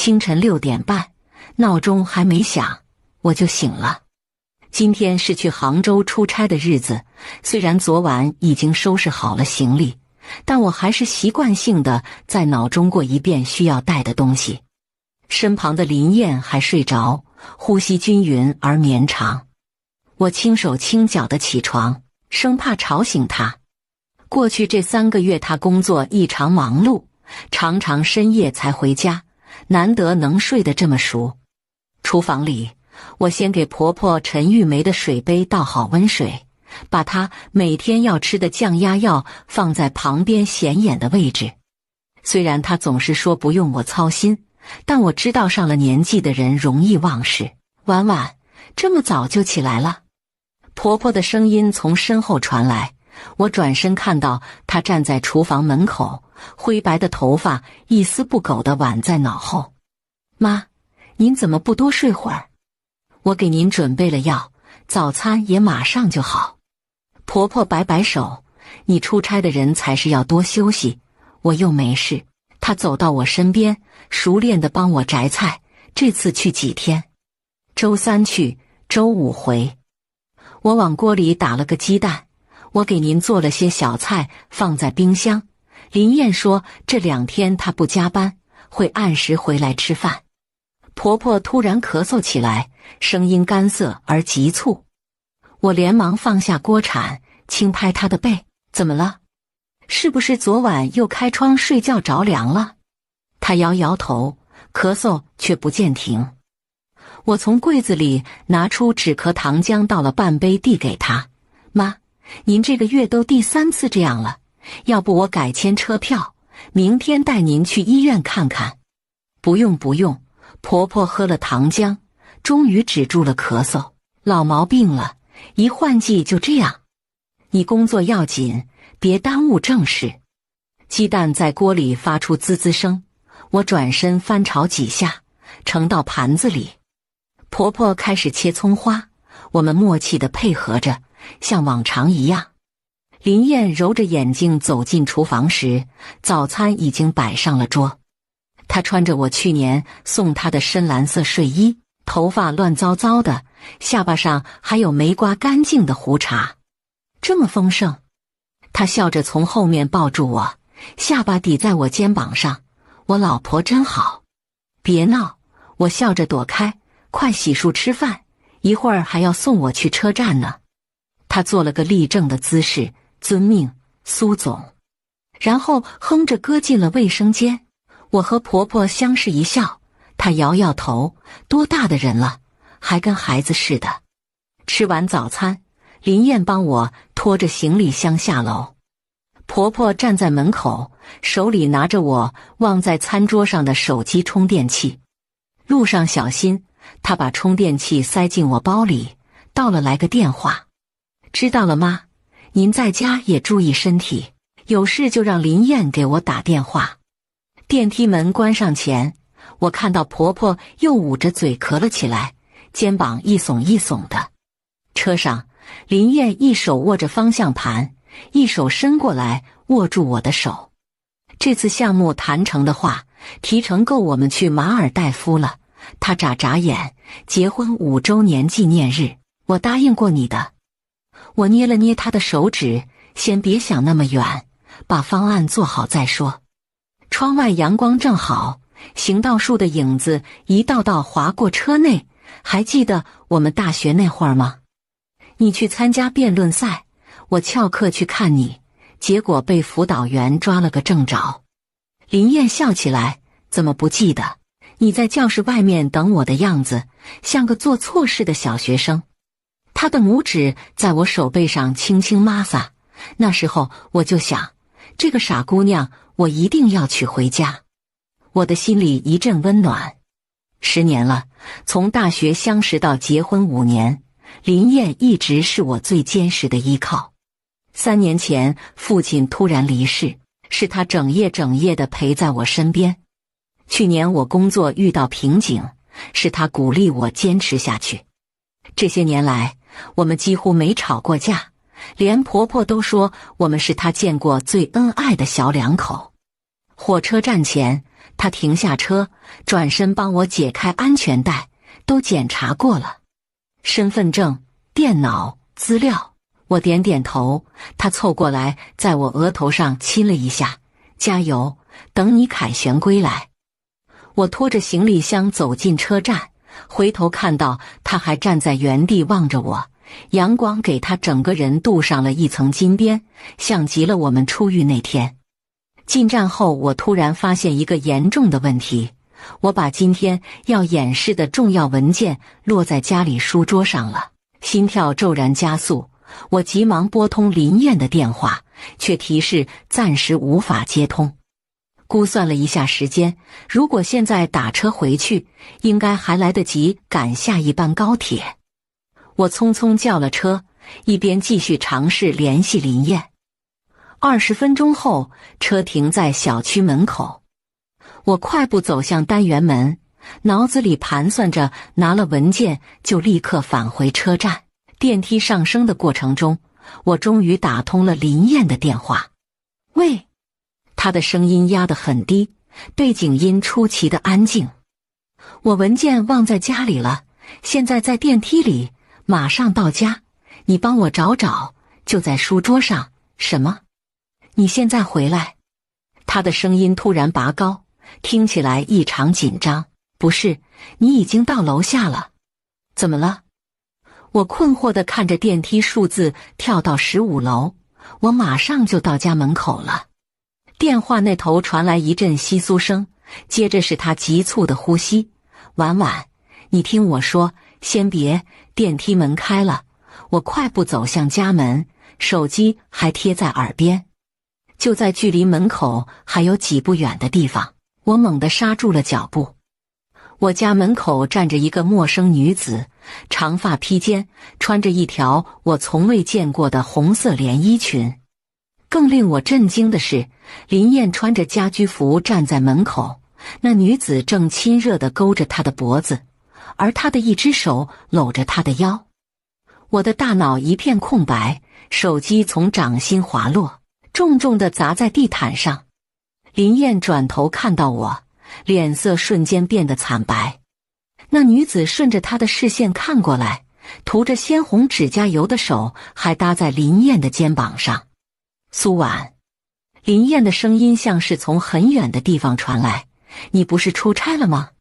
清晨6点半，闹钟还没响，我就醒了。今天是去杭州出差的日子，虽然昨晚已经收拾好了行李，但我还是习惯性的在脑中过一遍需要带的东西。身旁的林燕还睡着，呼吸均匀而绵长。我轻手轻脚的起床，生怕吵醒她。过去这3个月，她工作异常忙碌，常常深夜才回家，难得能睡得这么熟。厨房里，我先给婆婆陈玉梅的水杯倒好温水，把她每天要吃的降压药放在旁边显眼的位置。虽然她总是说不用我操心，但我知道上了年纪的人容易忘事。婉婉，这么早就起来了？婆婆的声音从身后传来，我转身看到她站在厨房门口，灰白的头发一丝不苟地挽在脑后。妈，您怎么不多睡会儿？我给您准备了药，早餐也马上就好。婆婆摆摆手，你出差的人才是要多休息，我又没事。她走到我身边，熟练地帮我摘菜。这次去几天？周3去，周5回。我往锅里打了个鸡蛋，我给您做了些小菜放在冰箱。林燕说这2天她不加班，会按时回来吃饭。婆婆突然咳嗽起来，声音干涩而急促。我连忙放下锅铲，轻拍她的背，怎么了？是不是昨晚又开窗睡觉着凉了？她摇摇头，咳嗽却不见停。我从柜子里拿出止咳糖浆，倒了半杯递给她。妈，您这个月都第3次这样了，要不我改签车票，明天带您去医院看看。不用不用，婆婆喝了糖浆，终于止住了咳嗽。老毛病了，一换季就这样。你工作要紧，别耽误正事。鸡蛋在锅里发出滋滋声，我转身翻炒几下，盛到盘子里。婆婆开始切葱花，我们默契地配合着，像往常一样。林燕揉着眼睛走进厨房时，早餐已经摆上了桌。她穿着我去年送她的深蓝色睡衣，头发乱糟糟的，下巴上还有没刮干净的胡茬。这么丰盛。她笑着从后面抱住我，下巴抵在我肩膀上。我老婆真好。别闹，我笑着躲开，快洗漱吃饭，一会儿还要送我去车站呢。她做了个立正的姿势，遵命，苏总。然后哼着歌进了卫生间。我和婆婆相视一笑，她摇摇头，多大的人了，还跟孩子似的。吃完早餐，林燕帮我拖着行李箱下楼。婆婆站在门口，手里拿着我忘在餐桌上的手机充电器。路上小心，她把充电器塞进我包里，到了来个电话。知道了妈，您在家也注意身体，有事就让林燕给我打电话。电梯门关上前，我看到婆婆又捂着嘴咳了起来，肩膀一耸一耸的。车上，林燕一手握着方向盘，一手伸过来握住我的手。这次项目谈成的话，提成够我们去马尔代夫了。她眨眨眼，结婚5周年纪念日，我答应过你的。我捏了捏她的手指，先别想那么远，把方案做好再说。窗外阳光正好，行道树的影子一道道划过车内。还记得我们大学那会儿吗？你去参加辩论赛，我翘课去看你，结果被辅导员抓了个正着。林燕笑起来，怎么不记得？你在教室外面等我的样子，像个做错事的小学生。她的拇指在我手背上轻轻摩挲，那时候我就想，这个傻姑娘我一定要娶回家。我的心里一阵温暖。10年了，从大学相识到结婚5年，林燕一直是我最坚实的依靠。3年前父亲突然离世，是她整夜地陪在我身边。去年我工作遇到瓶颈，是她鼓励我坚持下去。这些年来，我们几乎没吵过架，连婆婆都说我们是她见过最恩爱的小两口。火车站前，他停下车，转身帮我解开安全带，都检查过了，身份证、电脑、资料。我点点头，他凑过来，在我额头上亲了一下，加油，等你凯旋归来。我拖着行李箱走进车站，回头看到他还站在原地望着我，阳光给他整个人镀上了一层金边，像极了我们初遇那天。进站后，我突然发现一个严重的问题，我把今天要演示的重要文件落在家里书桌上了，心跳骤然加速。我急忙拨通林燕的电话，却提示暂时无法接通。估算了一下时间，如果现在打车回去，应该还来得及赶下一班高铁。我匆匆叫了车，一边继续尝试联系林燕。20分钟后，车停在小区门口。我快步走向单元门，脑子里盘算着拿了文件就立刻返回车站。电梯上升的过程中，我终于打通了林燕的电话。喂，她的声音压得很低，背景音出奇的安静。我文件忘在家里了，现在在电梯里，马上到家，你帮我找找，就在书桌上。什么？你现在回来？她的声音突然拔高，听起来异常紧张。不是，你已经到楼下了。怎么了？我困惑地看着电梯数字跳到15楼，我马上就到家门口了。电话那头传来一阵窸窣声，接着是他急促的呼吸。婉婉，你听我说，先别。电梯门开了，我快步走向家门，手机还贴在耳边。就在距离门口还有几步远的地方，我猛地刹住了脚步。我家门口站着一个陌生女子，长发披肩，穿着一条我从未见过的红色连衣裙。更令我震惊的是，林燕穿着家居服站在门口，那女子正亲热地勾着她的脖子，而她的一只手搂着她的腰。我的大脑一片空白，手机从掌心滑落，重重地砸在地毯上。林燕转头看到我，脸色瞬间变得惨白。那女子顺着她的视线看过来，涂着鲜红指甲油的手还搭在林燕的肩膀上。苏婉，林燕的声音像是从很远的地方传来，你不是出差了吗？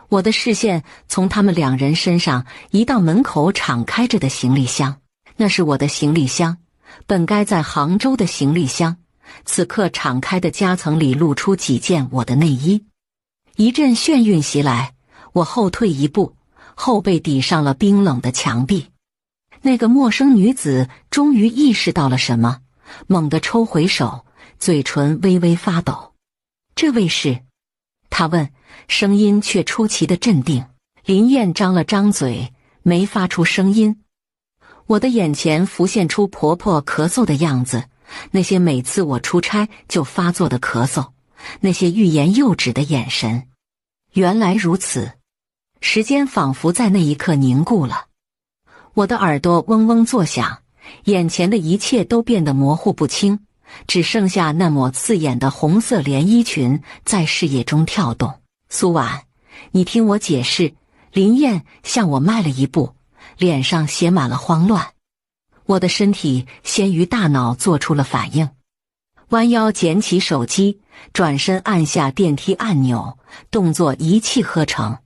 我的视线从他们两人身上移到门口敞开着的行李箱，那是我的行李箱，本该在杭州的行李箱，此刻敞开的夹层里露出几件我的内衣。一阵眩晕袭来，我后退一步，后背抵上了冰冷的墙壁。那个陌生女子终于意识到了什么，猛地抽回手，嘴唇微微发抖。这位是？她问，声音却出奇的镇定。林燕张了张嘴，没发出声音。我的眼前浮现出婆婆咳嗽的样子，那些每次我出差就发作的咳嗽，那些欲言又止的眼神。原来如此，时间仿佛在那一刻凝固了。我的耳朵嗡嗡作响，眼前的一切都变得模糊不清，只剩下那抹刺眼的红色连衣裙在视野中跳动。苏婉，你听我解释。林燕向我迈了一步，脸上写满了慌乱。我的身体先于大脑做出了反应，弯腰捡起手机，转身按下电梯按钮，动作一气呵成。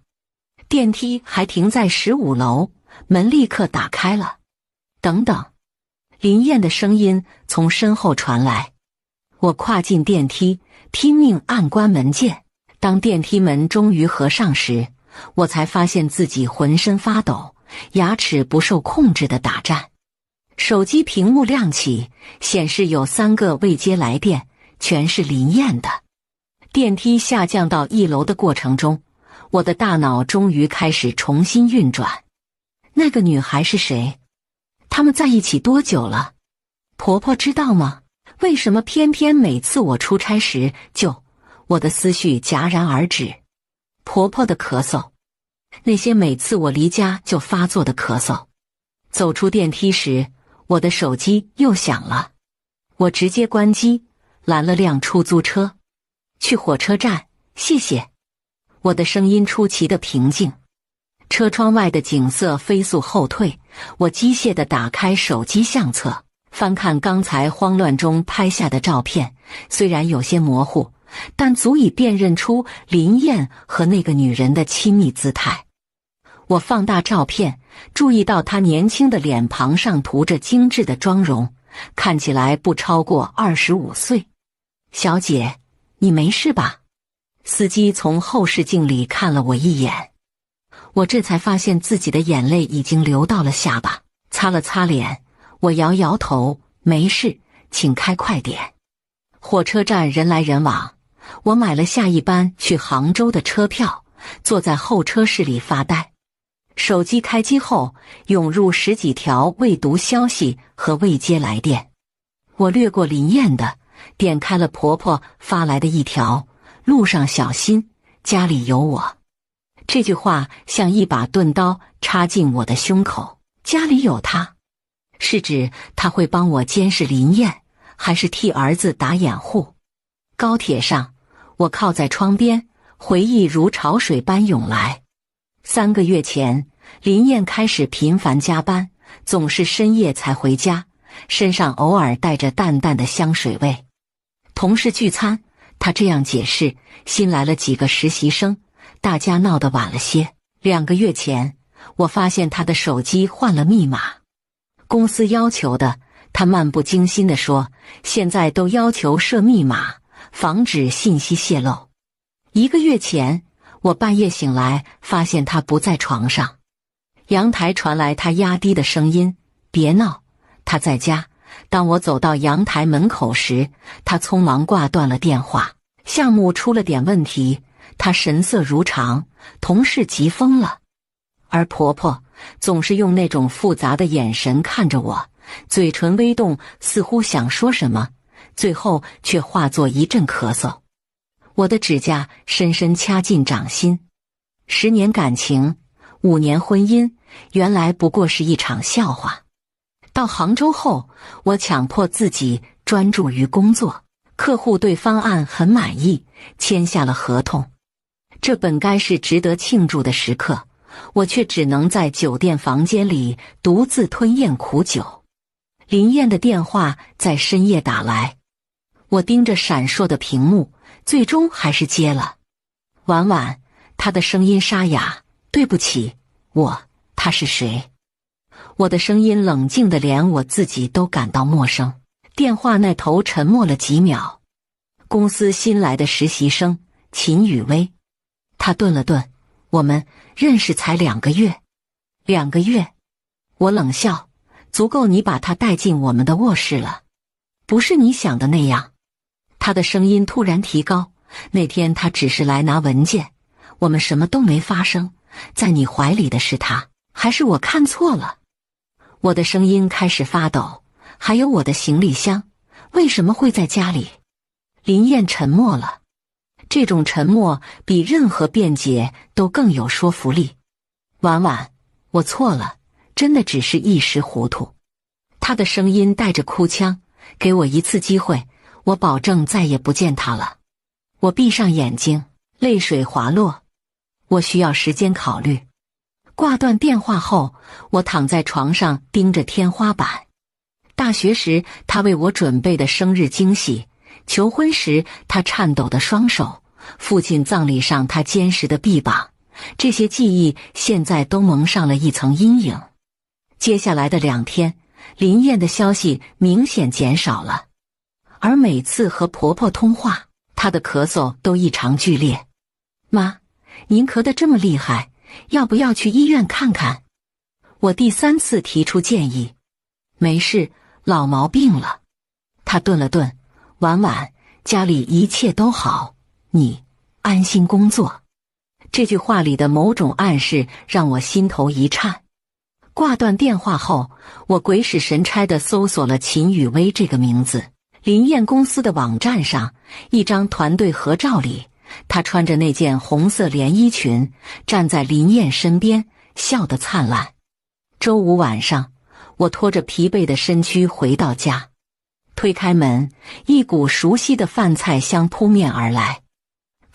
电梯还停在15楼，门立刻打开了。等等，林燕的声音从身后传来。我跨进电梯，拼命按关门键。当电梯门终于合上时，我才发现自己浑身发抖，牙齿不受控制地打颤。手机屏幕亮起，显示有3个未接来电，全是林燕的。电梯下降到1楼的过程中，我的大脑终于开始重新运转。那个女孩是谁？他们在一起多久了？婆婆知道吗？为什么偏偏每次我出差时就……我的思绪戛然而止。婆婆的咳嗽，那些每次我离家就发作的咳嗽。走出电梯时，我的手机又响了。我直接关机，拦了辆出租车。去火车站，谢谢。我的声音出奇的平静。车窗外的景色飞速后退，我机械地打开手机相册，翻看刚才慌乱中拍下的照片，虽然有些模糊，但足以辨认出林燕和那个女人的亲密姿态。我放大照片，注意到她年轻的脸庞上涂着精致的妆容，看起来不超过25岁。小姐，你没事吧？司机从后视镜里看了我一眼，我这才发现自己的眼泪已经流到了下巴，擦了擦脸，我摇摇头，没事，请开快点。火车站人来人往，我买了下一班去杭州的车票，坐在候车室里发呆。手机开机后，涌入10几条未读消息和未接来电。我略过林燕的，点开了婆婆发来的一条：路上小心，家里有我。这句话像一把钝刀插进我的胸口。家里有她，是指她会帮我监视林燕，还是替儿子打掩护？高铁上，我靠在窗边，回忆如潮水般涌来。3个月前，林燕开始频繁加班，总是深夜才回家，身上偶尔带着淡淡的香水味。同事聚餐，她这样解释：新来了几个实习生，大家闹得晚了些。2个月前，我发现她的手机换了密码，公司要求的，她漫不经心地说，现在都要求设密码，防止信息泄露。1个月前，我半夜醒来，发现她不在床上。阳台传来她压低的声音：别闹，她在家。当我走到阳台门口时，她匆忙挂断了电话。项目出了点问题，她神色如常，同事急疯了。而婆婆总是用那种复杂的眼神看着我，嘴唇微动，似乎想说什么，最后却化作一阵咳嗽。我的指甲深深掐进掌心。10年感情，5年婚姻，原来不过是一场笑话。到杭州后，我强迫自己专注于工作，客户对方案很满意，签下了合同。这本该是值得庆祝的时刻，我却只能在酒店房间里独自吞咽苦酒。林燕的电话在深夜打来，我盯着闪烁的屏幕，最终还是接了。婉婉，她的声音沙哑，对不起，他是谁？我的声音冷静得连我自己都感到陌生。电话那头沉默了几秒。公司新来的实习生秦雨薇。他顿了顿，我们认识才2个月。2个月？我冷笑，足够你把他带进我们的卧室了。不是你想的那样。他的声音突然提高，那天他只是来拿文件，我们什么都没发生，在你怀里的是他，还是我看错了？我的声音开始发抖。还有我的行李箱，为什么会在家里？林燕沉默了，这种沉默比任何辩解都更有说服力。婉婉，我错了，真的只是一时糊涂。他的声音带着哭腔，给我一次机会，我保证再也不见他了。我闭上眼睛，泪水滑落。我需要时间考虑。挂断电话后，我躺在床上盯着天花板。大学时他为我准备的生日惊喜，求婚时他颤抖的双手，父亲葬礼上他坚实的臂膀，这些记忆现在都蒙上了一层阴影。接下来的2天，林燕的消息明显减少了，而每次和婆婆通话，她的咳嗽都异常剧烈。妈，您咳得这么厉害，要不要去医院看看？我第3次提出建议。没事，老毛病了。她顿了顿，婉婉，家里一切都好，你安心工作。这句话里的某种暗示让我心头一颤。挂断电话后，我鬼使神差地搜索了秦雨薇这个名字。林燕公司的网站上，一张团队合照里，她穿着那件红色连衣裙，站在林燕身边，笑得灿烂。周五晚上，我拖着疲惫的身躯回到家，推开门，一股熟悉的饭菜香扑面而来。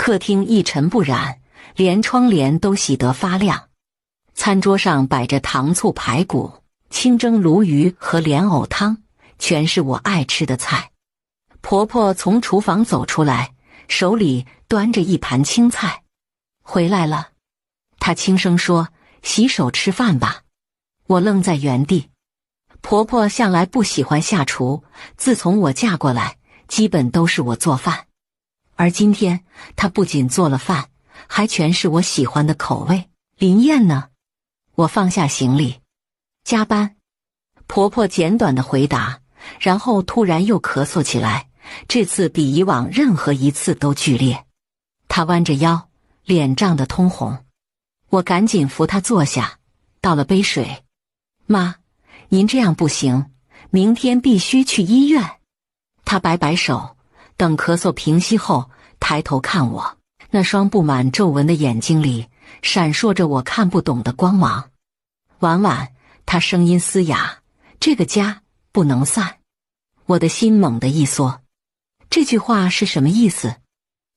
客厅一尘不染，连窗帘都洗得发亮。餐桌上摆着糖醋排骨、清蒸鲈鱼和莲藕汤，全是我爱吃的菜。婆婆从厨房走出来，手里端着一盘青菜。回来了，她轻声说：“洗手吃饭吧。”我愣在原地。婆婆向来不喜欢下厨，自从我嫁过来，基本都是我做饭。而今天，她不仅做了饭，还全是我喜欢的口味。林燕呢？我放下行李。加班。婆婆简短的回答，然后突然又咳嗽起来，这次比以往任何一次都剧烈。她弯着腰，脸涨得通红。我赶紧扶她坐下，倒了杯水。妈，您这样不行，明天必须去医院。她摆摆手，等咳嗽平息后，抬头看我，那双布满皱纹的眼睛里闪烁着我看不懂的光芒。婉婉，她声音嘶哑，这个家不能散。我的心猛地一缩，这句话是什么意思？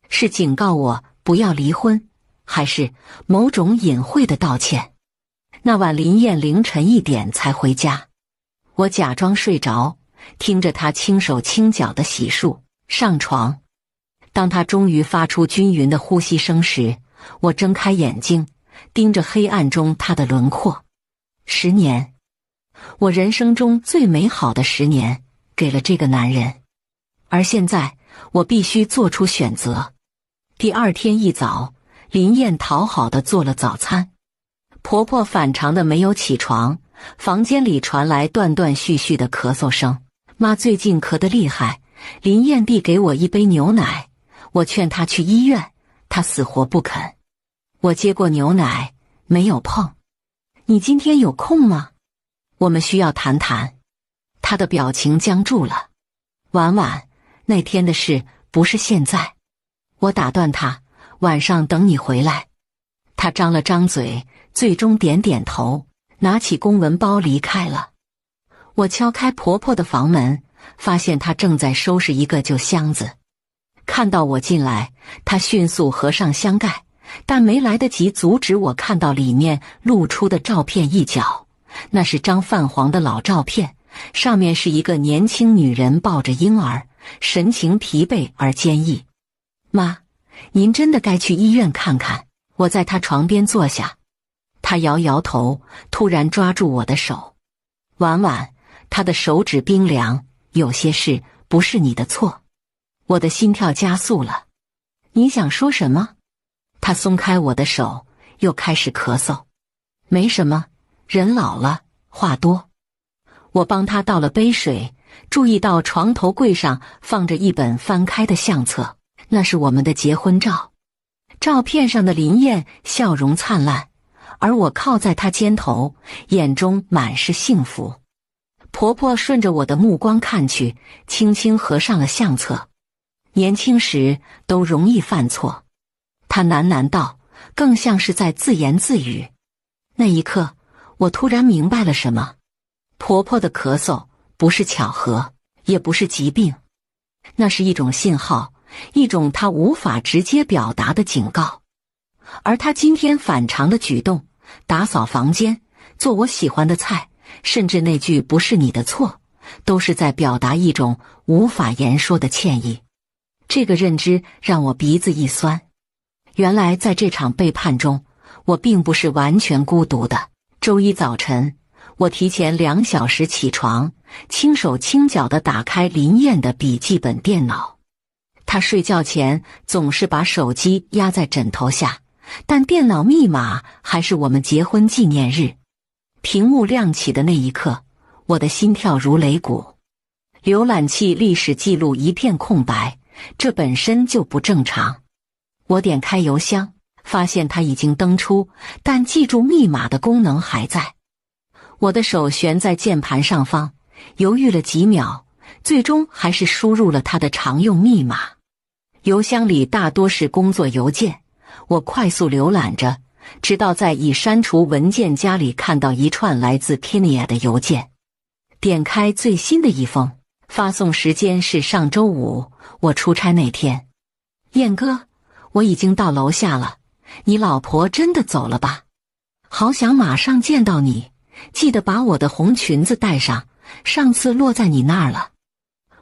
是警告我不要离婚，还是某种隐晦的道歉？那晚林燕凌晨1点才回家，我假装睡着，听着她轻手轻脚的洗漱、上床。当她终于发出均匀的呼吸声时，我睁开眼睛，盯着黑暗中她的轮廓。10年，我人生中最美好的10年，给了这个男人。而现在，我必须做出选择。第二天一早，林燕讨好地做了早餐。婆婆反常的没有起床，房间里传来断断续续的咳嗽声。妈最近咳得厉害，林燕递给我一杯牛奶，我劝她去医院，她死活不肯。我接过牛奶，没有碰。你今天有空吗？我们需要谈谈。她的表情僵住了。婉婉，那天的事不是现在。我打断她，晚上等你回来。她张了张嘴，最终点点头，拿起公文包离开了。我敲开婆婆的房门，发现她正在收拾一个旧箱子。看到我进来，她迅速合上箱盖，但没来得及阻止我看到里面露出的照片一角。那是张泛黄的老照片，上面是一个年轻女人抱着婴儿，神情疲惫而坚毅。妈，您真的该去医院看看。我在她床边坐下，她摇摇头，突然抓住我的手。婉婉，她的手指冰凉，有些事不是你的错。我的心跳加速了。你想说什么？她松开我的手，又开始咳嗽。没什么，人老了，话多。我帮她倒了杯水，注意到床头柜上放着一本翻开的相册，那是我们的结婚照。照片上的林燕笑容灿烂，而我靠在她肩头，眼中满是幸福。婆婆顺着我的目光看去，轻轻合上了相册。年轻时都容易犯错，她喃喃道，更像是在自言自语。那一刻，我突然明白了什么。婆婆的咳嗽不是巧合，也不是疾病，那是一种信号，一种她无法直接表达的警告。而她今天反常的举动，打扫房间，做我喜欢的菜，甚至那句不是你的错，都是在表达一种无法言说的歉意。这个认知让我鼻子一酸。原来在这场背叛中，我并不是完全孤独的。周一早晨，我提前2小时起床，轻手轻脚地打开林燕的笔记本电脑。她睡觉前总是把手机压在枕头下，但电脑密码还是我们结婚纪念日。屏幕亮起的那一刻，我的心跳如擂鼓。浏览器历史记录一片空白，这本身就不正常。我点开邮箱，发现它已经登出，但记住密码的功能还在。我的手悬在键盘上方，犹豫了几秒，最终还是输入了它的常用密码。邮箱里大多是工作邮件，我快速浏览着，直到在已删除文件夹里看到一串来自 Kenya 的邮件。点开最新的一封，发送时间是上周5，我出差那天。燕哥，我已经到楼下了，你老婆真的走了吧？好想马上见到你，记得把我的红裙子带上，上次落在你那儿了。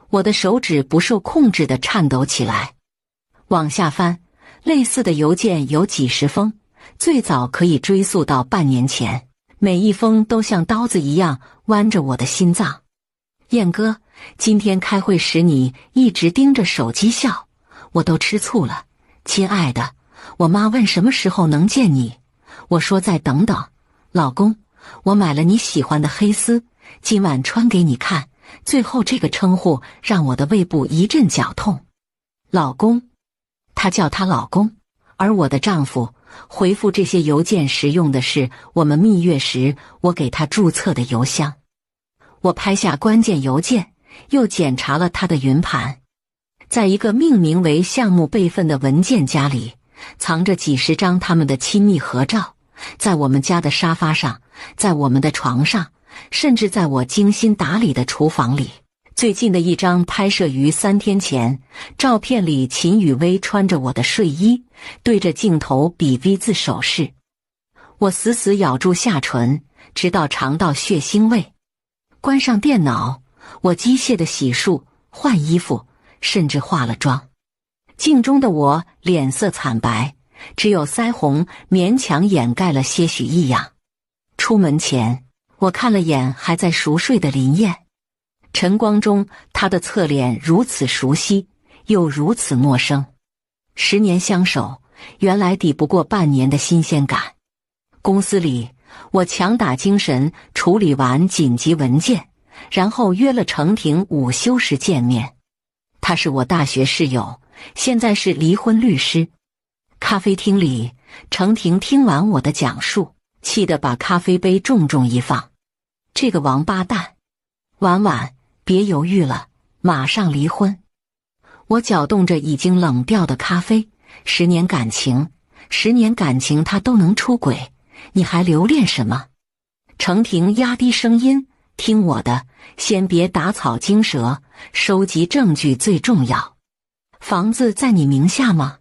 我的手指不受控制地颤抖起来，往下翻，类似的邮件有几十封，最早可以追溯到半年前，每一封都像刀子一样剜着我的心脏。燕哥，今天开会时你一直盯着手机笑，我都吃醋了。亲爱的，我妈问什么时候能见你，我说再等等。老公，我买了你喜欢的黑丝，今晚穿给你看。最后这个称呼让我的胃部一阵绞痛。老公，他叫他老公，而我的丈夫回复这些邮件时用的是我们蜜月时我给他注册的邮箱。我拍下关键邮件，又检查了他的云盘。在一个命名为项目备份的文件夹里，藏着几十张他们的亲密合照，在我们家的沙发上，在我们的床上，甚至在我精心打理的厨房里。最近的一张拍摄于3天前，照片里秦雨薇穿着我的睡衣，对着镜头比 V 字手势。我死死咬住下唇，直到尝到血腥味。关上电脑，我机械的洗漱、换衣服，甚至化了妆。镜中的我脸色惨白，只有腮红勉强掩盖了些许异样。出门前，我看了眼还在熟睡的林燕，晨光中她的侧脸如此熟悉，又如此陌生。10年相守，原来抵不过半年的新鲜感。公司里，我强打精神处理完紧急文件，然后约了程婷午休时见面。他是我大学室友，现在是离婚律师。咖啡厅里，程婷听完我的讲述，气得把咖啡杯重重一放。这个王八蛋！婉婉，别犹豫了，马上离婚。我搅动着已经冷掉的咖啡，10年感情他都能出轨，你还留恋什么？程婷压低声音，听我的，先别打草惊蛇，收集证据最重要。房子在你名下吗？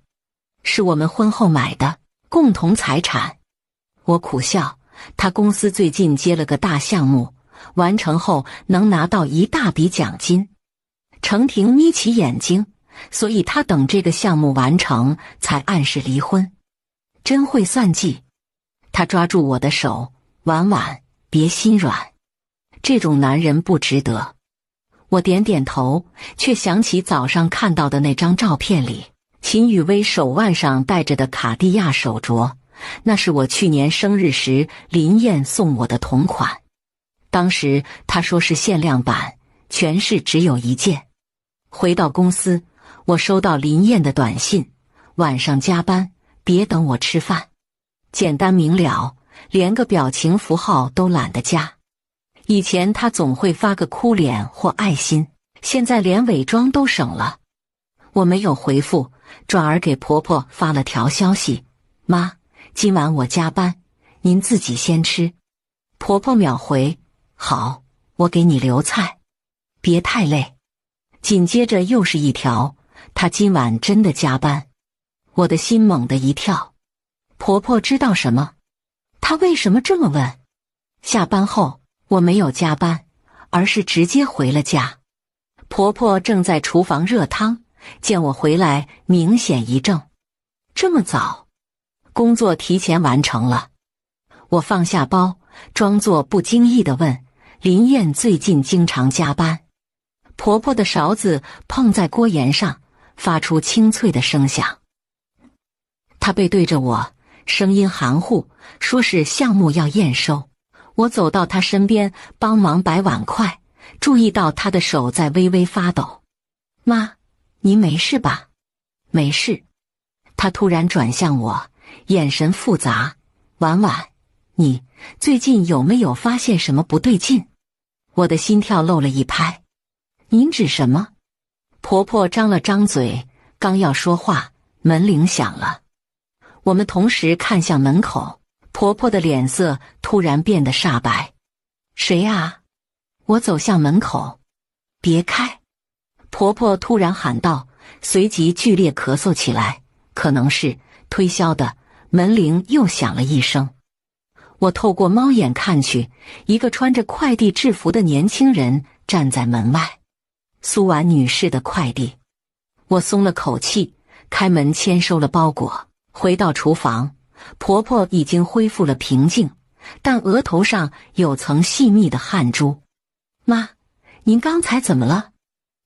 是我们婚后买的，共同财产。我苦笑，他公司最近接了个大项目，完成后能拿到一大笔奖金。程婷眯起眼睛，所以他等这个项目完成才暗示离婚。真会算计。他抓住我的手，婉婉，别心软，这种男人不值得。我点点头，却想起早上看到的那张照片里，秦雨薇手腕上戴着的卡地亚手镯，那是我去年生日时林燕送我的同款。当时她说是限量版，全市只有1件。回到公司，我收到林燕的短信，晚上加班，别等我吃饭。简单明了，连个表情符号都懒得加。以前她总会发个哭脸或爱心，现在连伪装都省了。我没有回复，转而给婆婆发了条消息：妈，今晚我加班，您自己先吃。婆婆秒回：好，我给你留菜，别太累。紧接着又是一条：她今晚真的加班。我的心猛地一跳。婆婆知道什么？她为什么这么问？下班后我没有加班，而是直接回了家。婆婆正在厨房热汤，见我回来明显一怔。这么早？工作提前完成了。我放下包，装作不经意地问：林燕最近经常加班？婆婆的勺子碰在锅沿上，发出清脆的声响。她背对着我，声音含糊，说是项目要验收。我走到她身边帮忙摆碗筷，注意到她的手在微微发抖。妈，您没事吧？没事。她突然转向我，眼神复杂。婉婉，你最近有没有发现什么不对劲？我的心跳漏了一拍。您指什么？婆婆张了张嘴，刚要说话，门铃响了。我们同时看向门口，婆婆的脸色突然变得煞白。谁啊？我走向门口。别开！婆婆突然喊道，随即剧烈咳嗽起来。可能是推销的，门铃又响了一声。我透过猫眼看去，一个穿着快递制服的年轻人站在门外。苏婉女士的快递。我松了口气，开门签收了包裹。回到厨房，婆婆已经恢复了平静，但额头上有层细密的汗珠。妈，您刚才怎么了？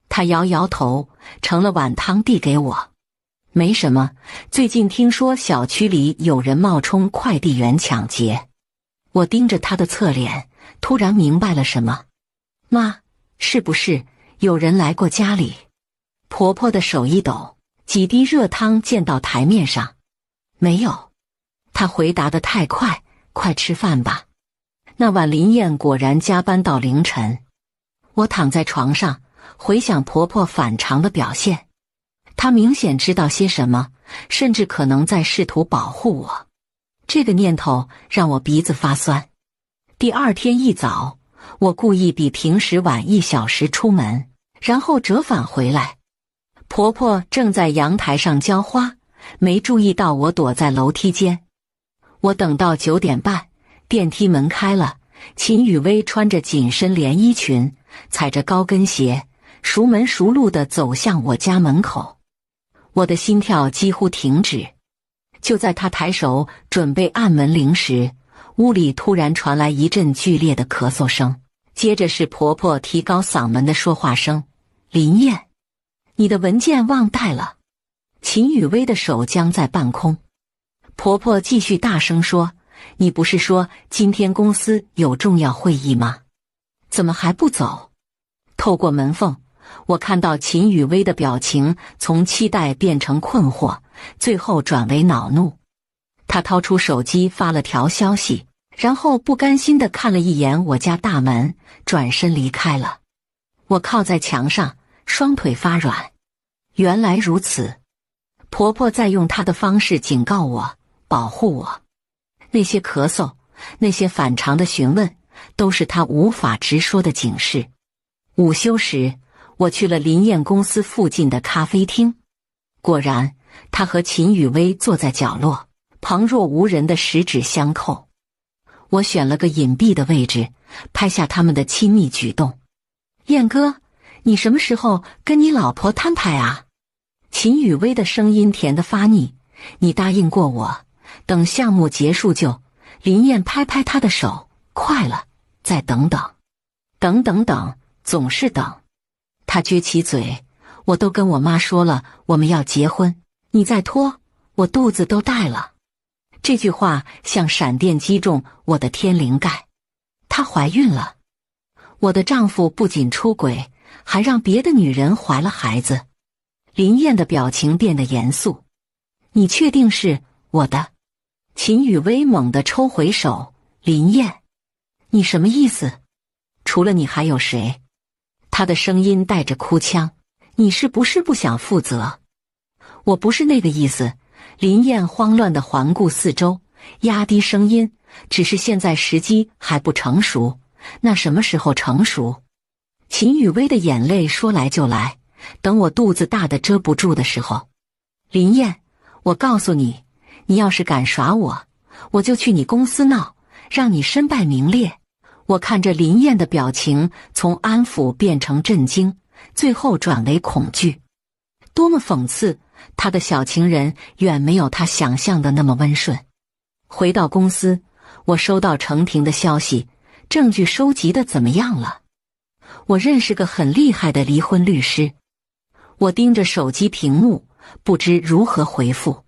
她摇摇头，盛了碗汤递给我。没什么，最近听说小区里有人冒充快递员抢劫。我盯着她的侧脸，突然明白了什么。妈，是不是有人来过家里？婆婆的手一抖，几滴热汤溅到台面上。没有。她回答得太快，快吃饭吧。那晚林燕果然加班到凌晨。我躺在床上，回想婆婆反常的表现。她明显知道些什么，甚至可能在试图保护我。这个念头让我鼻子发酸。第二天一早，我故意比平时晚1小时出门，然后折返回来。婆婆正在阳台上浇花，没注意到我躲在楼梯间。我等到9点半，电梯门开了，秦雨薇穿着紧身连衣裙，踩着高跟鞋，熟门熟路地走向我家门口。我的心跳几乎停止。就在她抬手准备按门铃时，屋里突然传来一阵剧烈的咳嗽声，接着是婆婆提高嗓门的说话声：“林燕，你的文件忘带了。”秦雨薇的手僵在半空。婆婆继续大声说：“你不是说今天公司有重要会议吗？怎么还不走？”透过门缝，我看到秦雨薇的表情从期待变成困惑，最后转为恼怒。她掏出手机发了条消息，然后不甘心地看了一眼我家大门，转身离开了。我靠在墙上，双腿发软。原来如此，婆婆在用她的方式警告我，保护我。那些咳嗽，那些反常的询问，都是她无法直说的警示。午休时，我去了林燕公司附近的咖啡厅。果然，她和秦雨薇坐在角落，旁若无人的十指相扣。我选了个隐蔽的位置，拍下他们的亲密举动。燕哥，你什么时候跟你老婆摊牌啊？秦雨薇的声音甜得发腻。你答应过我，等项目结束就……林燕拍拍她的手，快了，再等等。等，总是等。她撅起嘴，我都跟我妈说了，我们要结婚，你再拖，我肚子都大了。这句话像闪电击中我的天灵盖。她怀孕了。我的丈夫不仅出轨，还让别的女人怀了孩子。林燕的表情变得严肃。你确定是我的？秦雨薇猛地抽回手。林燕，你什么意思？除了你还有谁？她的声音带着哭腔。你是不是不想负责？我不是那个意思。林燕慌乱地环顾四周，压低声音，只是现在时机还不成熟。那什么时候成熟？秦雨薇的眼泪说来就来，等我肚子大得遮不住的时候。林燕，我告诉你，你要是敢耍我，我就去你公司闹，让你身败名裂。我看着林燕的表情从安抚变成震惊，最后转为恐惧。多么讽刺，她的小情人远没有她想象的那么温顺。回到公司，我收到程婷的消息，证据收集的怎么样了？我认识个很厉害的离婚律师。我盯着手机屏幕，不知如何回复。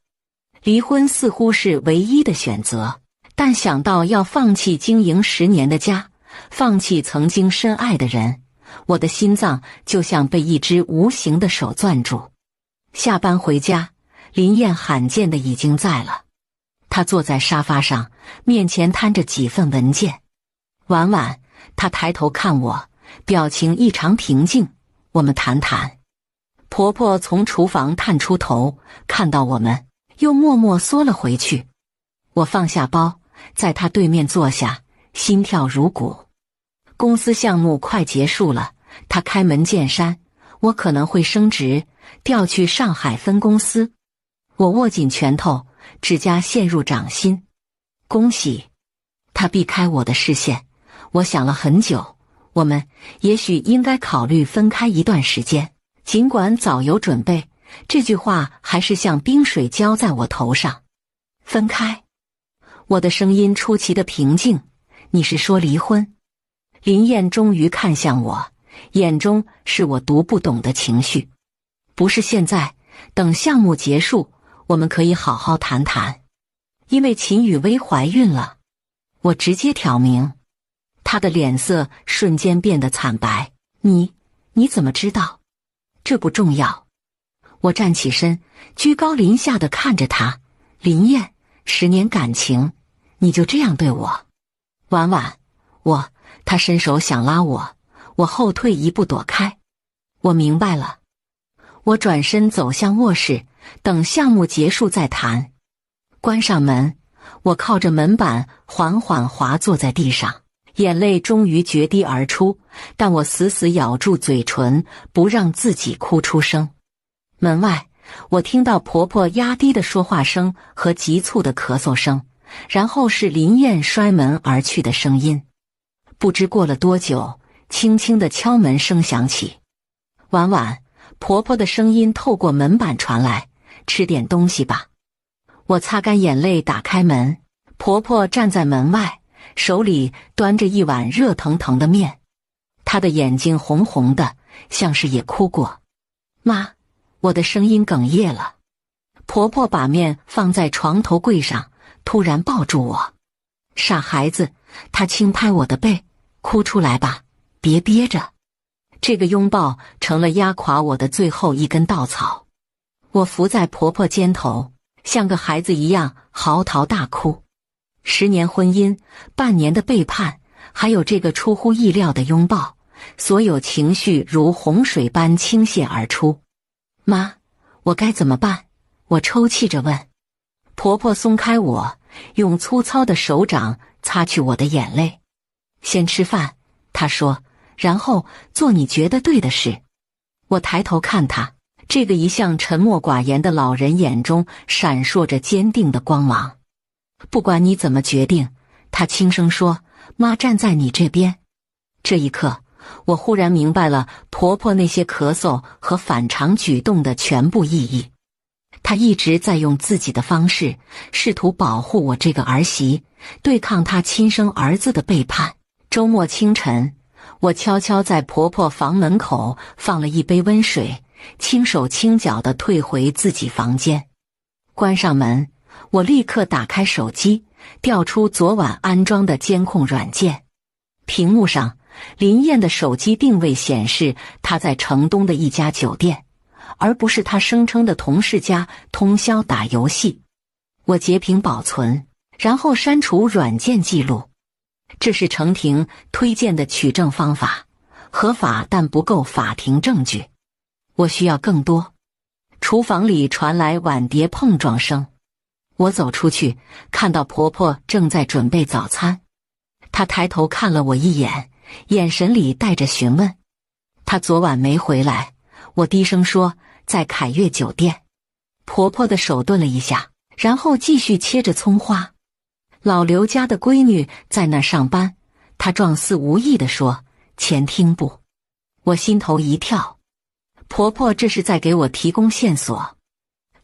离婚似乎是唯一的选择，但想到要放弃经营10年的家，放弃曾经深爱的人，我的心脏就像被一只无形的手攥住。下班回家，林燕罕见的已经在了。她坐在沙发上，面前摊着几份文件。晚晚，她抬头看我，表情异常平静。我们谈谈。婆婆从厨房探出头，看到我们，又默默缩了回去。我放下包，在她对面坐下，心跳如鼓。公司项目快结束了，她开门见山，我可能会升职，调去上海分公司。我握紧拳头，指甲陷入掌心。恭喜！他避开我的视线。我想了很久，我们也许应该考虑分开一段时间。尽管早有准备，这句话还是像冰水浇在我头上。分开？我的声音出奇的平静。你是说离婚？林燕终于看向我，眼中是我读不懂的情绪。不是现在，等项目结束，我们可以好好谈谈。因为秦雨薇怀孕了，我直接挑明。她的脸色瞬间变得惨白。你怎么知道？这不重要。我站起身，居高临下地看着她。林燕，10年感情，你就这样对我？婉婉，他伸手想拉我，我后退一步躲开。我明白了。我转身走向卧室，等项目结束再谈。关上门，我靠着门板缓缓滑坐在地上，眼泪终于决堤而出，但我死死咬住嘴唇，不让自己哭出声。门外，我听到婆婆压低的说话声和急促的咳嗽声，然后是林燕摔门而去的声音。不知过了多久，轻轻的敲门声响起。婉婉，婆婆的声音透过门板传来，吃点东西吧。我擦干眼泪打开门，婆婆站在门外，手里端着一碗热腾腾的面，她的眼睛红红的，像是也哭过。妈，我的声音哽咽了。婆婆把面放在床头柜上，突然抱住我。傻孩子，她轻拍我的背，哭出来吧，别憋着。这个拥抱成了压垮我的最后一根稻草。我伏在婆婆肩头，像个孩子一样嚎啕大哭。10年婚姻，半年的背叛，还有这个出乎意料的拥抱，所有情绪如洪水般倾泻而出。妈，我该怎么办？我抽泣着问。婆婆松开我，用粗糙的手掌擦去我的眼泪。先吃饭，她说，然后做你觉得对的事。我抬头看她，这个一向沉默寡言的老人眼中闪烁着坚定的光芒。不管你怎么决定，她轻声说，妈站在你这边。这一刻，我忽然明白了婆婆那些咳嗽和反常举动的全部意义。她一直在用自己的方式，试图保护我这个儿媳，对抗她亲生儿子的背叛。周末清晨，我悄悄在婆婆房门口放了一杯温水，轻手轻脚地退回自己房间。关上门，我立刻打开手机，调出昨晚安装的监控软件。屏幕上，林燕的手机定位显示她在城东的一家酒店，而不是她声称的同事家通宵打游戏。我截屏保存，然后删除软件记录。这是程庭推荐的取证方法，合法但不够法庭证据。我需要更多。厨房里传来碗碟碰撞声。我走出去，看到婆婆正在准备早餐。她抬头看了我一眼，眼神里带着询问。她昨晚没回来，我低声说，在凯悦酒店。婆婆的手顿了一下，然后继续切着葱花。老刘家的闺女在那儿上班，她状似无意地说，前厅部。我心头一跳，婆婆这是在给我提供线索。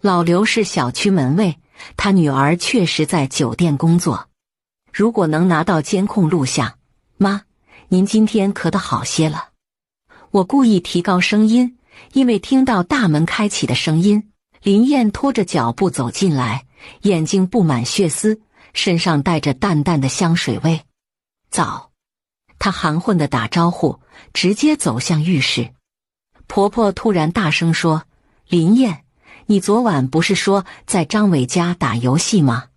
老刘是小区门卫，他女儿确实在酒店工作。如果能拿到监控录像，妈，您今天咳得好些了。我故意提高声音，因为听到大门开启的声音。林燕拖着脚步走进来，眼睛布满血丝，身上带着淡淡的香水味。早，她含混地打招呼，直接走向浴室。婆婆突然大声说，林燕，你昨晚不是说在张伟家打游戏吗？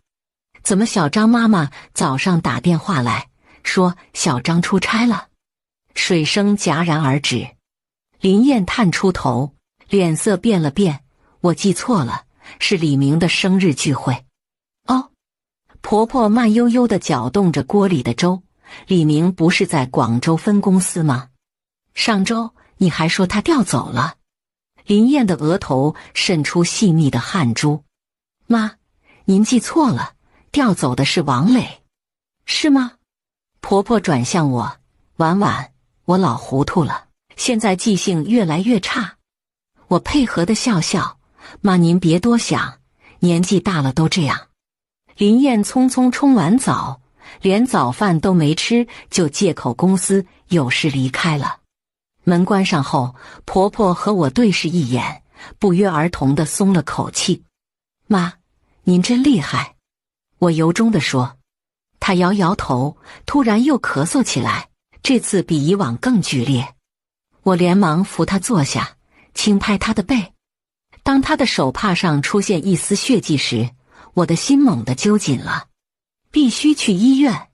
怎么小张妈妈早上打电话来，说小张出差了？水声戛然而止。林燕探出头，脸色变了变，我记错了，是李明的生日聚会。哦，婆婆慢悠悠地搅动着锅里的粥，李明不是在广州分公司吗？上周你还说他调走了。林燕的额头渗出细密的汗珠。妈，您记错了，调走的是王磊。是吗？婆婆转向我，婉婉，我老糊涂了，现在记性越来越差。我配合的笑笑，妈您别多想，年纪大了都这样。林燕匆匆冲完澡，连早饭都没吃，就借口公司有事离开了。门关上后，婆婆和我对视一眼，不约而同地松了口气。妈，您真厉害，我由衷地说。她摇摇头，突然又咳嗽起来，这次比以往更剧烈。我连忙扶她坐下，轻拍她的背。当她的手帕上出现一丝血迹时，我的心猛地揪紧了。必须去医院，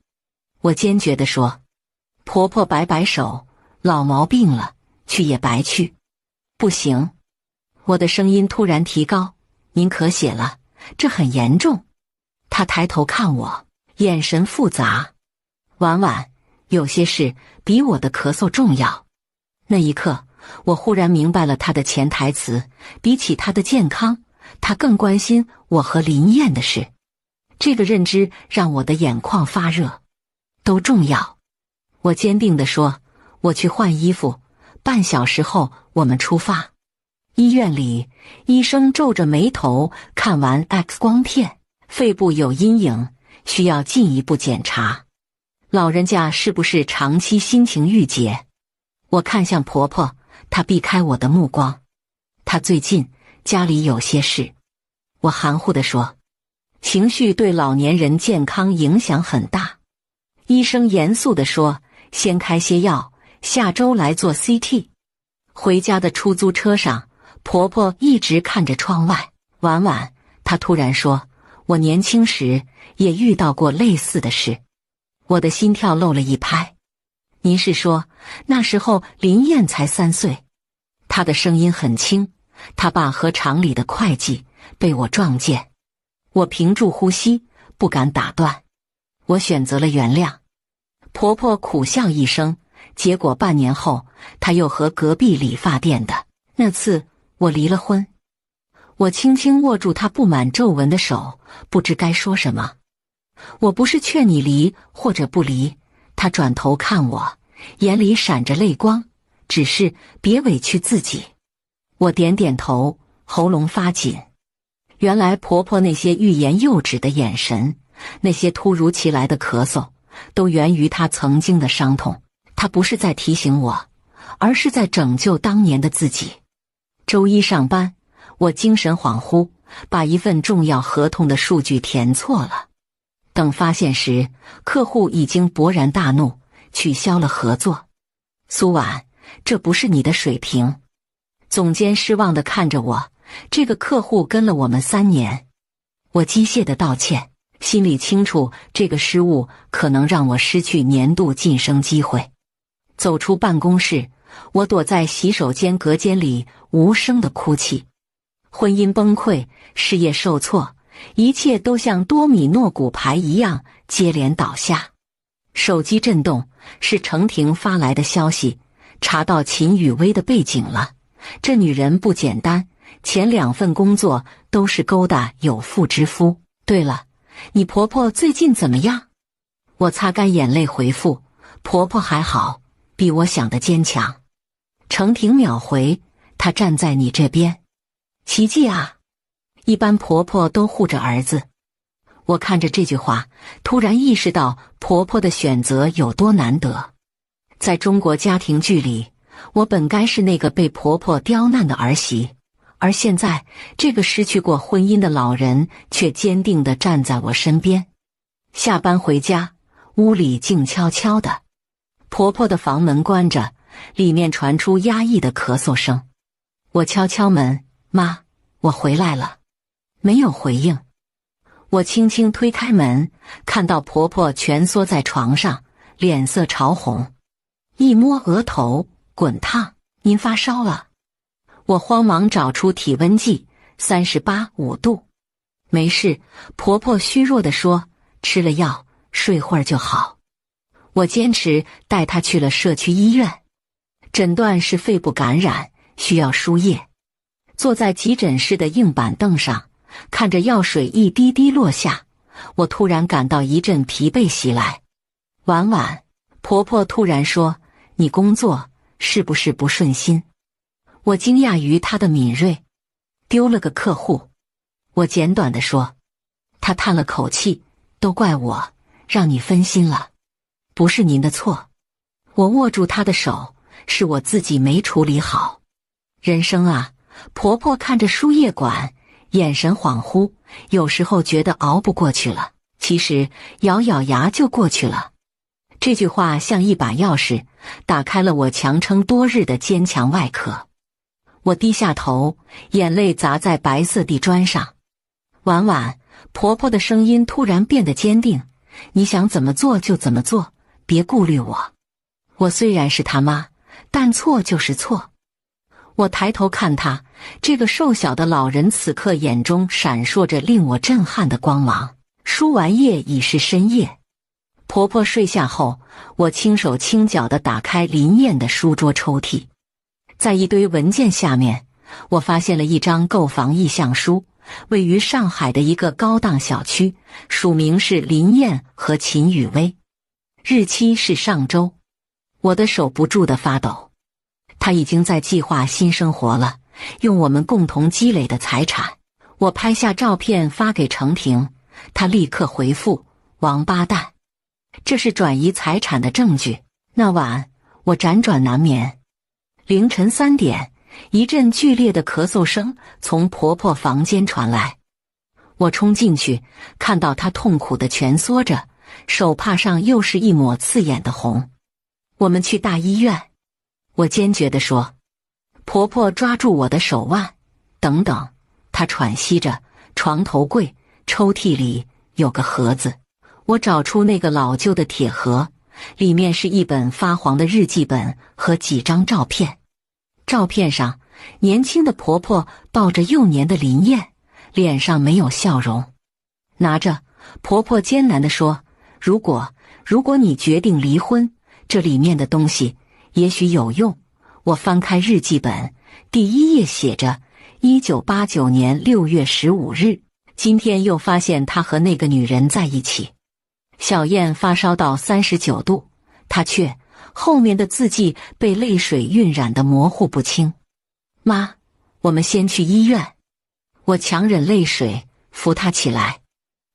我坚决地说。婆婆摆摆手，老毛病了，去也白去。不行，我的声音突然提高，您咳血了，这很严重。她抬头看我，眼神复杂。婉婉，有些事比我的咳嗽重要。那一刻，我忽然明白了她的潜台词，比起她的健康，她更关心我和林燕的事。这个认知让我的眼眶发热。都重要，我坚定地说。我去换衣服，半小时后我们出发。医院里，医生皱着眉头看完 X 光片，肺部有阴影，需要进一步检查。老人家是不是长期心情郁结？我看向婆婆，她避开我的目光。她最近家里有些事。我含糊地说。情绪对老年人健康影响很大。医生严肃地说，先开些药，下周来做 CT。 回家的出租车上，婆婆一直看着窗外。婉婉，她突然说，我年轻时也遇到过类似的事。我的心跳漏了一拍。您是说，那时候林燕才3岁？她的声音很轻，她爸和厂里的会计被我撞见。我屏住呼吸，不敢打断。我选择了原谅。婆婆苦笑一声，结果半年后，她又和隔壁理发店的那次，我离了婚。我轻轻握住她布满皱纹的手，不知该说什么。我不是劝你离或者不离，她转头看我，眼里闪着泪光，只是别委屈自己。我点点头，喉咙发紧。原来婆婆那些欲言又止的眼神，那些突如其来的咳嗽，都源于她曾经的伤痛。她不是在提醒我，而是在拯救当年的自己。周一上班，我精神恍惚，把一份重要合同的数据填错了。等发现时，客户已经勃然大怒，取消了合作。苏婉，这不是你的水平。总监失望地看着我，这个客户跟了我们3年。我机械地道歉，心里清楚这个失误可能让我失去年度晋升机会。走出办公室，我躲在洗手间隔间里无声地哭泣。婚姻崩溃，事业受挫，一切都像多米诺骨牌一样接连倒下。手机震动，是程婷发来的消息，查到秦雨薇的背景了。这女人不简单，前2份工作都是勾搭有妇之夫。对了，你婆婆最近怎么样？我擦干眼泪回复，婆婆还好，比我想的坚强。程婷秒回，她站在你这边。奇迹啊！一般婆婆都护着儿子。我看着这句话，突然意识到婆婆的选择有多难得。在中国家庭剧里，我本该是那个被婆婆刁难的儿媳，而现在这个失去过婚姻的老人却坚定地站在我身边。下班回家，屋里静悄悄的，婆婆的房门关着，里面传出压抑的咳嗽声。我敲敲门，妈，我回来了。没有回应。我轻轻推开门，看到婆婆蜷缩在床上，脸色潮红。一摸额头，滚烫，您发烧了。我慌忙找出体温计，38.5度。没事，婆婆虚弱地说，吃了药，睡会儿就好。我坚持带她去了社区医院，诊断是肺部感染，需要输液。坐在急诊室的硬板凳上，看着药水一滴滴落下，我突然感到一阵疲惫袭来。婉婉，婆婆突然说，你工作是不是不顺心？我惊讶于她的敏锐。丢了个客户，我简短地说。她叹了口气，都怪我，让你分心了。不是您的错。我握住她的手，是我自己没处理好。人生啊，婆婆看着输液管，眼神恍惚，有时候觉得熬不过去了，其实咬咬牙就过去了。这句话像一把钥匙，打开了我强撑多日的坚强外壳。我低下头，眼泪砸在白色地砖上。婉婉，婆婆的声音突然变得坚定，你想怎么做就怎么做，别顾虑我。我虽然是她妈，但错就是错。我抬头看她，这个瘦小的老人此刻眼中闪烁着令我震撼的光芒。输完液已是深夜，婆婆睡下后，我轻手轻脚地打开林燕的书桌抽屉，在一堆文件下面，我发现了一张购房意向书，位于上海的一个高档小区，署名是林燕和秦雨薇，日期是上周。我的手不住地发抖。他已经在计划新生活了，用我们共同积累的财产。我拍下照片发给程婷，他立刻回复：王八蛋，这是转移财产的证据。那晚我辗转难眠。凌晨3点，一阵剧烈的咳嗽声从婆婆房间传来。我冲进去，看到她痛苦地蜷缩着，手帕上又是一抹刺眼的红。我们去大医院，我坚决地说。婆婆抓住我的手腕，等等，她喘息着。床头柜抽屉里有个盒子，我找出那个老旧的铁盒，里面是一本发黄的日记本和几张照片。照片上，年轻的婆婆抱着幼年的林燕，脸上没有笑容。拿着，婆婆艰难地说：如果你决定离婚，这里面的东西也许有用。我翻开日记本，第1页写着1989年6月15日，今天又发现他和那个女人在一起。小燕发烧到39度，她却……后面的字迹被泪水晕染得模糊不清。妈，我们先去医院。我强忍泪水扶她起来。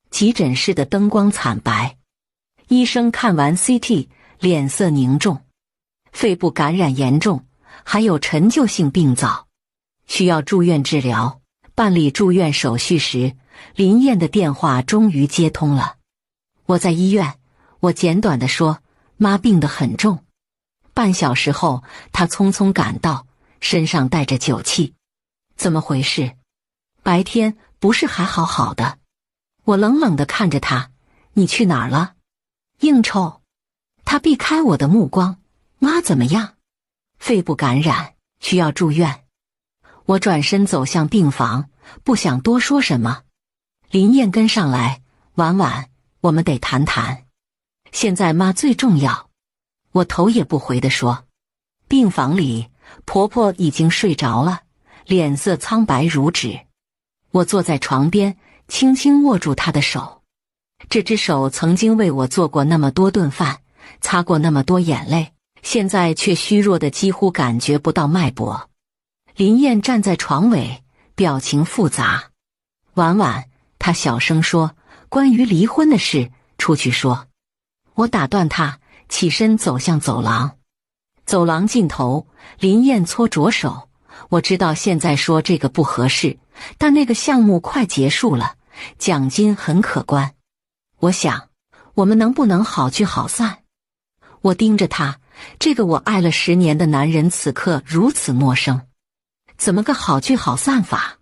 急诊室的灯光惨白，医生看完 CT， 脸色凝重，肺部感染严重，还有陈旧性病灶，需要住院治疗。办理住院手续时，林燕的电话终于接通了。我在医院，我简短地说，妈病得很重。半小时后，她匆匆赶到，身上带着酒气。怎么回事？白天不是还好好的？我冷冷地看着她，你去哪儿了？应酬。她避开我的目光，妈怎么样？肺部感染，需要住院。我转身走向病房，不想多说什么。林燕跟上来，婉婉，我们得谈谈。现在妈最重要。我头也不回地说。病房里，婆婆已经睡着了，脸色苍白如纸。我坐在床边，轻轻握住她的手。这只手曾经为我做过那么多顿饭，擦过那么多眼泪，现在却虚弱的几乎感觉不到脉搏。林燕站在床尾，表情复杂。婉婉，她小声说，关于离婚的事，出去说。我打断她，起身走向走廊。走廊尽头，林燕搓着手。我知道现在说这个不合适，但那个项目快结束了，奖金很可观。我想，我们能不能好聚好散？我盯着他，这个我爱了10年的男人此刻如此陌生。怎么个好聚好散法？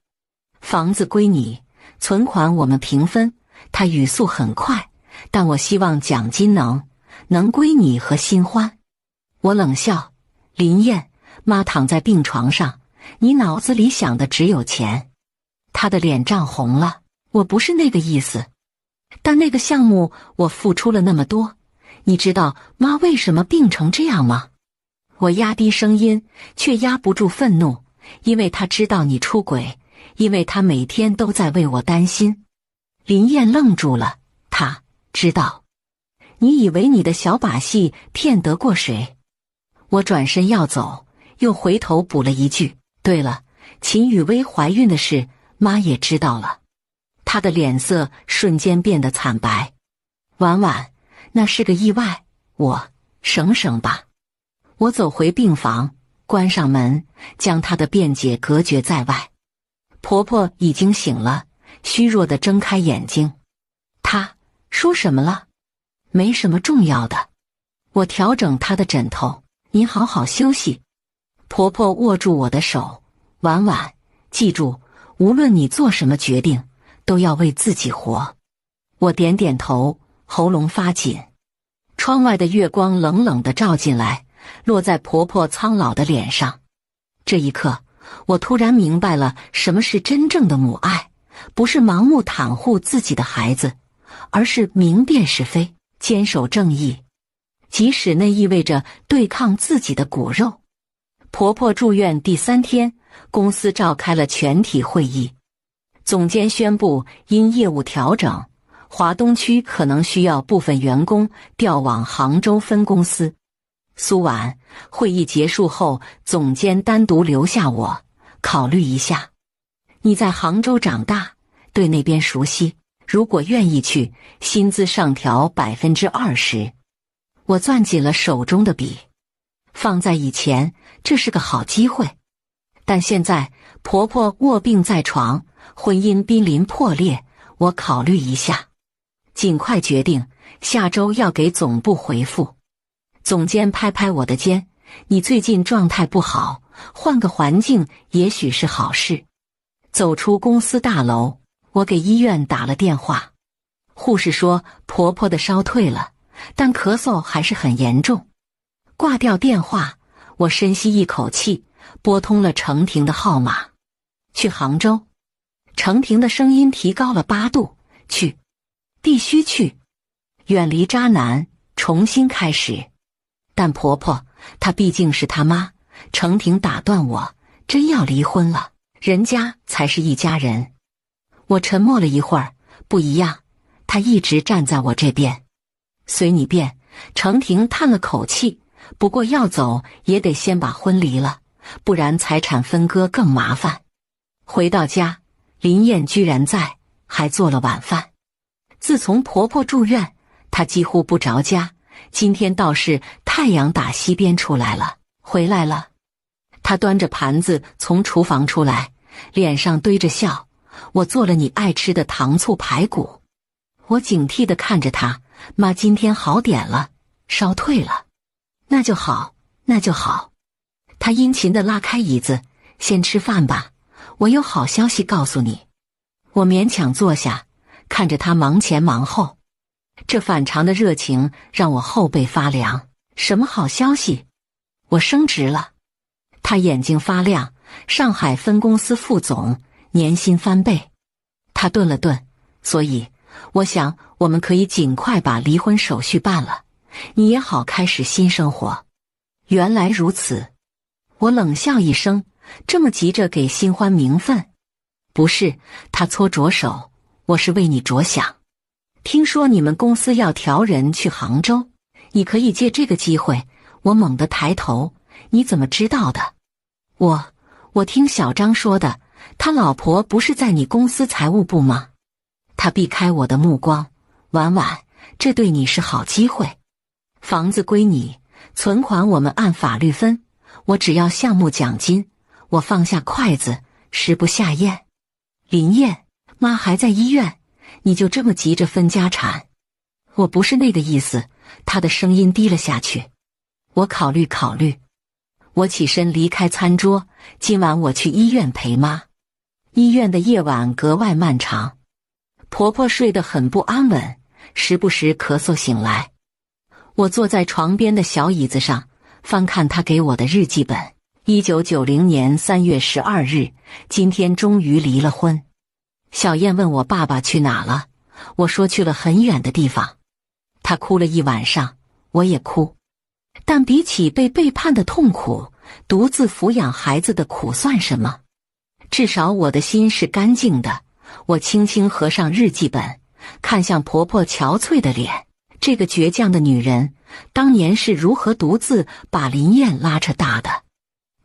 房子归你，存款我们平分。他语速很快，但我希望奖金能归你和新欢。我冷笑，林燕，妈躺在病床上，你脑子里想的只有钱。她的脸涨红了，我不是那个意思。但那个项目我付出了那么多，你知道妈为什么病成这样吗？我压低声音，却压不住愤怒，因为她知道你出轨，因为她每天都在为我担心。林燕愣住了，她知道。你以为你的小把戏骗得过谁？我转身要走，又回头补了一句：对了，秦雨薇怀孕的事，妈也知道了。她的脸色瞬间变得惨白。婉婉，那是个意外，我省省吧。我走回病房，关上门，将她的辩解隔绝在外。婆婆已经醒了，虚弱地睁开眼睛。她说什么了？没什么重要的。我调整她的枕头，您好好休息。婆婆握住我的手，婉婉，记住，无论你做什么决定，都要为自己活。我点点头，喉咙发紧。窗外的月光冷冷地照进来，落在婆婆苍老的脸上。这一刻，我突然明白了什么是真正的母爱，不是盲目袒护自己的孩子，而是明辨是非，坚守正义，即使那意味着对抗自己的骨肉。婆婆住院第3天，公司召开了全体会议。总监宣布，因业务调整，华东区可能需要部分员工调往杭州分公司。苏婉，会议结束后，总监单独留下我，考虑一下。你在杭州长大，对那边熟悉，如果愿意去，薪资上调20%。我攥紧了手中的笔。放在以前，这是个好机会，但现在婆婆卧病在床，婚姻濒临破裂，我考虑一下，尽快决定，下周要给总部回复。总监拍拍我的肩，你最近状态不好，换个环境也许是好事。走出公司大楼，我给医院打了电话。护士说婆婆的烧退了，但咳嗽还是很严重。挂掉电话，我深吸一口气，拨通了程婷的号码。去杭州？程婷的声音提高了8度。去，必须去。远离渣男，重新开始。但婆婆，她毕竟是她妈。程婷打断我，真要离婚了，人家才是一家人。我沉默了一会儿，不一样，她一直站在我这边。随你便。程婷叹了口气，不过要走也得先把婚离了，不然财产分割更麻烦。回到家，林燕居然在，还做了晚饭。自从婆婆住院，她几乎不着家，今天倒是太阳打西边出来了，回来了。她端着盘子从厨房出来，脸上堆着笑。我做了你爱吃的糖醋排骨。我警惕地看着她，妈今天好点了，烧退了。那就好，那就好。她殷勤地拉开椅子，先吃饭吧，我有好消息告诉你。我勉强坐下，看着她忙前忙后，这反常的热情让我后背发凉。什么好消息？我升职了。她眼睛发亮，上海分公司副总，年薪翻倍。她顿了顿，所以我想我们可以尽快把离婚手续办了，你也好开始新生活。原来如此。我冷笑一声，这么急着给新欢名分？不是，他搓着手，我是为你着想。听说你们公司要调人去杭州，你可以借这个机会。我猛地抬头，你怎么知道的？我听小张说的，他老婆不是在你公司财务部吗？他避开我的目光，婉婉，这对你是好机会。房子归你，存款我们按法律分，我只要项目奖金。我放下筷子，食不下咽。林燕，妈还在医院，你就这么急着分家产？我不是那个意思。她的声音低了下去。我考虑考虑。我起身离开餐桌，今晚我去医院陪妈。医院的夜晚格外漫长。婆婆睡得很不安稳，时不时咳嗽醒来。我坐在床边的小椅子上，翻看她给我的日记本。1990年3月12日，今天终于离了婚。小燕问我爸爸去哪了，我说去了很远的地方。她哭了一晚上，我也哭。但比起被背叛的痛苦，独自抚养孩子的苦算什么？至少我的心是干净的。我轻轻合上日记本，看向婆婆憔悴的脸。这个倔强的女人，当年是如何独自把林燕拉扯大的，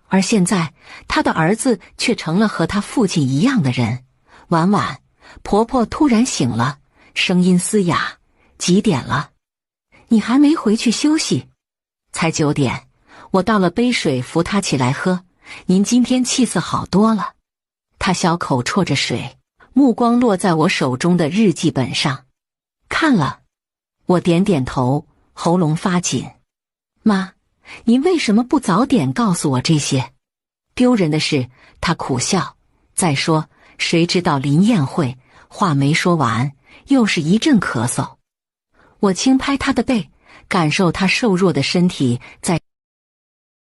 而现在她的儿子却成了和她父亲一样的人。婉婉，婆婆突然醒了，声音嘶哑：“几点了？你还没回去休息？”“才9点。”我倒了杯水扶她起来喝。“您今天气色好多了。”她小口啜着水，目光落在我手中的日记本上。“看了。”我点点头，喉咙发紧。“妈，您为什么不早点告诉我这些？”“丢人的事。”她苦笑。“再说，谁知道林燕会……”话没说完，又是一阵咳嗽。我轻拍她的背，感受她瘦弱的身体在